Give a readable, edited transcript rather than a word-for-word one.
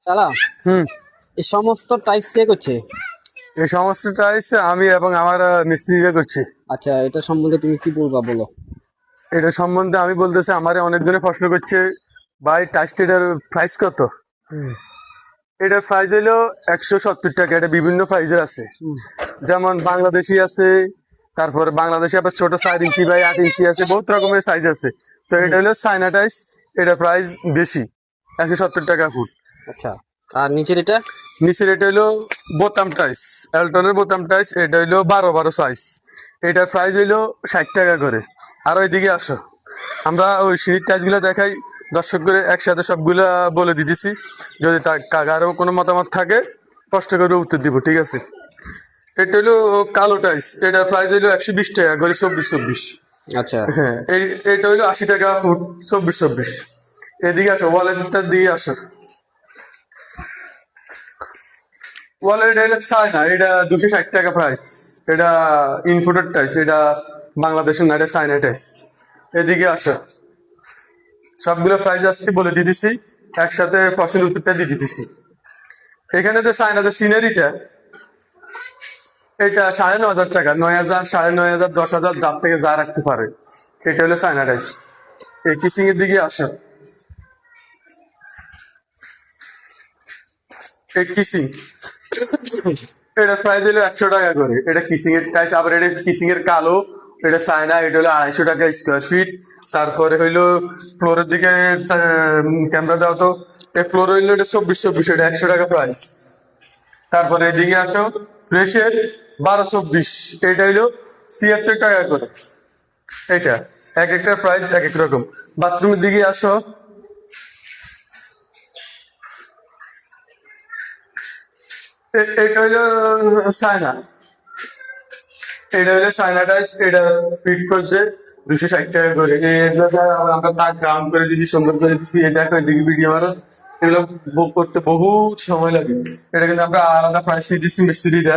সালাম। হুম। এই সমস্ত টাইলস কে করছে? এই সমস্যাটা এসে আমি এবং আমার মিস্ত্রিরা করছি। আচ্ছা, এটা সম্বন্ধে তুমি কি বলবা বলো। এটা সম্বন্ধে আমি বলতেছি, আমার অনেকজনে প্রশ্ন করছে, ভাই টাইসটেটার প্রাইস কত? এটার প্রাইস হলো 170 টাকা। এটা বিভিন্ন প্রাইজের আছে, যেমন বাংলাদেশি আছে, তারপর বাংলাদেশি আবার ছোট 4 ইঞ্চি বাই 8 ইঞ্চি আছে, বহুত রকমের সাইজ আছে। তো এটা হলো চায়না টাইস, এটা প্রাইস বেশি, 170 টাকা ফুট। আচ্ছা, আর নিচের এটা? নিচের এটা হলো বোতাম টাইস, এলটনের বোতাম টাইস, এটা হইলো 12 সাইজ। এটার প্রাইস হইলো 60 টাকা করে। আর ওইদিকে আসো, আমরা ওই সিঁড়ির টাইস গুলা দেখাই, দর্শক করে একসাথে সবগুলা বলে দিতেছি। যদি কারো কোনো মতামত থাকে কষ্ট করে উত্তর দিব, ঠিক আছে? এটা হইলো কালো টাইস, এটার প্রাইস হইলো 120 টাকা করে, 24-24। আচ্ছা, হ্যাঁ, এটা হইলো 80 টাকা ফুট, 24-24। এদিকে আসো, ওয়ালেটটার দিকে আসো। ওয়ালেট এটা চায়না, এটা 260 টাকা প্রাইস। এটা ইনপুটেড টাইস, এটা বাংলাদেশের না, এটা চায়না টাইস। এদিকে আসো, সবগুলো প্রাইস আজকে বলে দিতেছি, একসাথে প্রশ্নের উত্তরটা দিয়ে দিতেছি। এখানে যে চায়না যে সিনারিটা, এটা 9,500 টাকা, 9,000, 9,500, 10,000, যার থেকে যা রাখতে পারে। এটা হলো চায়না টাইস। এই কিসিং এর দিকে আসো, এই কিসিং, এটা প্রাইস হলো 100 টাকা করে। এটা কিসিং এর টাইস। আবার এটা কিসিং এর কালো, এটা চায়না, এটা হলো 250 টাকা স্কোয়ার ফিট। তারপরে হইলো ফ্লোরের দিকে ক্যামেরা দাও তো, এই ফ্লোর হইলো এটা 24-24, এটা 100 টাকা প্রাইস। তারপরে এদিকে আসো, ফ্রেশের 12-24, এটা হইলো 76 টাকা করে। এটা এক একটা প্রাইস এক এক রকম। বাথরুমের দিকে আসো, এটা হইলো চায়না, এটা হলো চায়না টাইস, এটা ফিট করছে 260 টাকা করে। এগুলোকে আবার আমরা তাক গ্রাউন্ড করে দিছি, সুন্দর করে দিছি। এই দেখো, এদিকে ভিডিও মারো, এগুলো বুক করতে বহুত সময় লাগে। এটা কিন্তু আমরা আলাদা প্রাইস দিচ্ছি মিস্ত্রিটা।